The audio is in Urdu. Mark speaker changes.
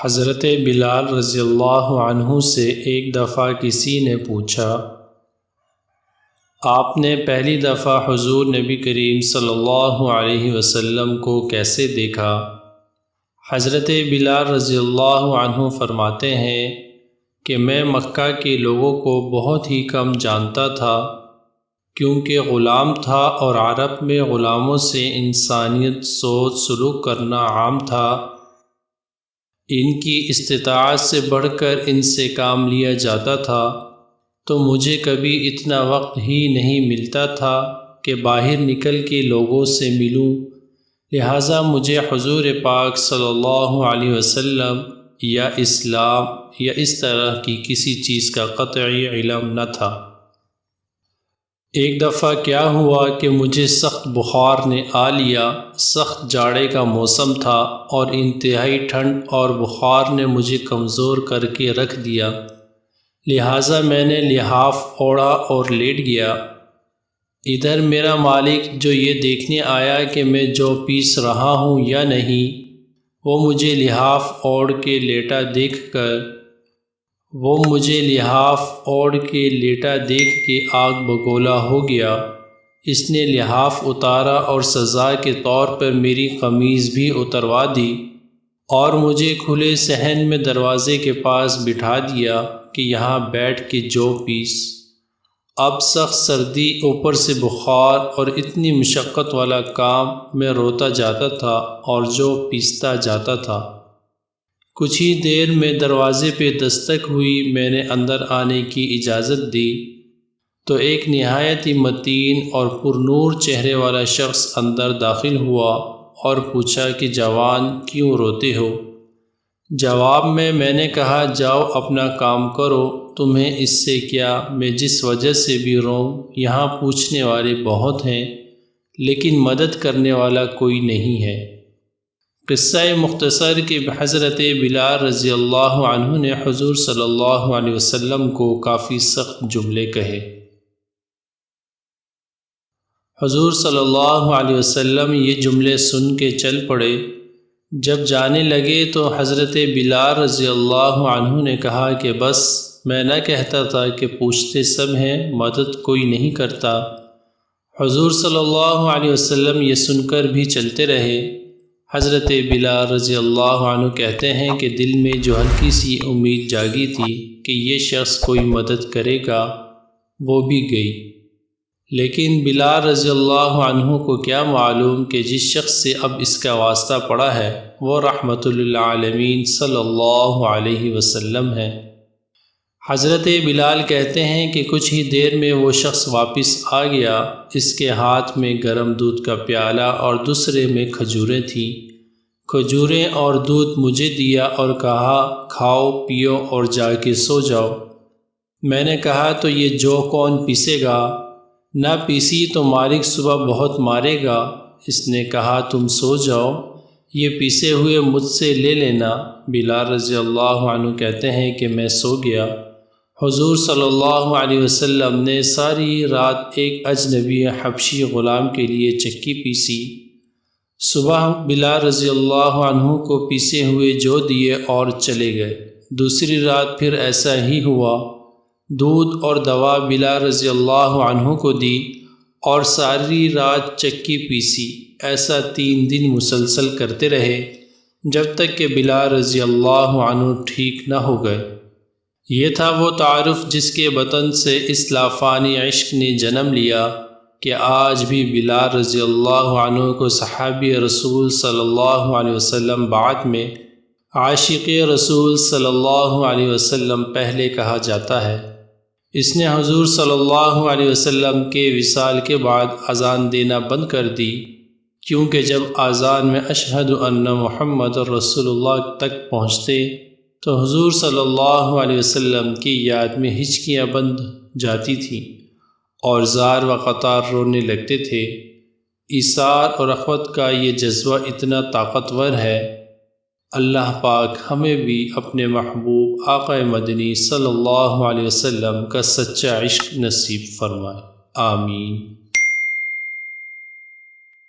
Speaker 1: حضرت بلال رضی اللہ عنہ سے ایک دفعہ کسی نے پوچھا، آپ نے پہلی دفعہ حضور نبی کریم صلی اللہ علیہ وسلم کو کیسے دیکھا؟ حضرت بلال رضی اللہ عنہ فرماتے ہیں کہ میں مکہ کے لوگوں کو بہت ہی کم جانتا تھا، کیونکہ غلام تھا اور عرب میں غلاموں سے انسانیت سوچ سلوک کرنا عام تھا۔ ان کی استطاعت سے بڑھ کر ان سے کام لیا جاتا تھا، تو مجھے کبھی اتنا وقت ہی نہیں ملتا تھا کہ باہر نکل کے لوگوں سے ملوں، لہٰذا مجھے حضور پاک صلی اللہ علیہ وسلم یا اسلام یا اس طرح کی کسی چیز کا قطعی علم نہ تھا۔ ایک دفعہ کیا ہوا کہ مجھے سخت بخار نے آ لیا۔ سخت جاڑے کا موسم تھا اور انتہائی ٹھنڈ اور بخار نے مجھے کمزور کر کے رکھ دیا، لہٰذا میں نے لحاف اوڑھا اور لیٹ گیا۔ ادھر میرا مالک جو یہ دیکھنے آیا کہ میں جو پیس رہا ہوں یا نہیں، وہ مجھے لحاف اوڑھ کے لیٹا دیکھ کے آگ بگولا ہو گیا۔ اس نے لحاف اتارا اور سزا کے طور پر میری قمیض بھی اتروا دی اور مجھے کھلے صحن میں دروازے کے پاس بٹھا دیا کہ یہاں بیٹھ کے جو پیس۔ اب سخت سردی، اوپر سے بخار اور اتنی مشقت والا کام، میں روتا جاتا تھا اور جو پیستا جاتا تھا۔ کچھ ہی دیر میں دروازے پہ دستک ہوئی۔ میں نے اندر آنے کی اجازت دی تو ایک نہایت ہی متین اور پرنور چہرے والا شخص اندر داخل ہوا اور پوچھا کہ جوان کیوں روتے ہو؟ جواب میں نے کہا جاؤ اپنا کام کرو، تمہیں اس سے کیا؟ میں جس وجہ سے بھی روؤں، یہاں پوچھنے والے بہت ہیں لیکن مدد کرنے والا کوئی نہیں ہے۔ قصہ مختصر کہ حضرت بلال رضی اللہ عنہ نے حضور صلی اللہ علیہ وسلم کو کافی سخت جملے کہے۔ حضور صلی اللہ علیہ وسلم یہ جملے سن کے چل پڑے۔ جب جانے لگے تو حضرت بلال رضی اللہ عنہ نے کہا کہ بس، میں نہ کہتا تھا کہ پوچھتے سب ہیں، مدد کوئی نہیں کرتا۔ حضور صلی اللہ علیہ وسلم یہ سن کر بھی چلتے رہے۔ حضرت بلال رضی اللہ عنہ کہتے ہیں کہ دل میں جو ہلکی سی امید جاگی تھی کہ یہ شخص کوئی مدد کرے گا، وہ بھی گئی، لیکن بلال رضی اللہ عنہ کو کیا معلوم کہ جس شخص سے اب اس کا واسطہ پڑا ہے وہ رحمت للعالمین صلی اللہ علیہ وسلم ہے۔ حضرت بلال کہتے ہیں کہ کچھ ہی دیر میں وہ شخص واپس آ گیا۔ اس کے ہاتھ میں گرم دودھ کا پیالہ اور دوسرے میں کھجوریں تھیں۔ کھجوریں اور دودھ مجھے دیا اور کہا کھاؤ پیو اور جا کے سو جاؤ۔ میں نے کہا تو یہ جو کون پیسے گا؟ نہ پیسی تو مالک صبح بہت مارے گا۔ اس نے کہا تم سو جاؤ، یہ پیسے ہوئے مجھ سے لے لینا۔ بلال رضی اللہ عنہ کہتے ہیں کہ میں سو گیا۔ حضور صلی اللہ علیہ وسلم نے ساری رات ایک اجنبی حبشی غلام کے لیے چکی پیسی۔ صبح بلال رضی اللہ عنہ کو پیسے ہوئے جو دیے اور چلے گئے۔ دوسری رات پھر ایسا ہی ہوا۔ دودھ اور دوا بلال رضی اللہ عنہ کو دی اور ساری رات چکی پیسی۔ ایسا 3 دن مسلسل کرتے رہے جب تک کہ بلال رضی اللہ عنہ ٹھیک نہ ہو گئے۔ یہ تھا وہ تعارف جس کے بطن سے اس لافانی عشق نے جنم لیا کہ آج بھی بلال رضی اللہ عنہ کو صحابی رسول صلی اللہ علیہ وسلم بعد میں عاشق رسول صلی اللہ علیہ وسلم پہلے کہا جاتا ہے۔ اس نے حضور صلی اللہ علیہ وسلم کے وصال کے بعد اذان دینا بند کر دی، کیونکہ جب اذان میں اشہد ان محمد رسول اللہ تک پہنچتے تو حضور صلی اللہ علیہ وسلم کی یاد میں ہچکیاں بند جاتی تھیں اور زار و قطار رونے لگتے تھے۔ ایثار اور اخوت کا یہ جذبہ اتنا طاقتور ہے۔ اللہ پاک ہمیں بھی اپنے محبوب آقا مدنی صلی اللہ علیہ وسلم کا سچا عشق نصیب فرمائے، آمین۔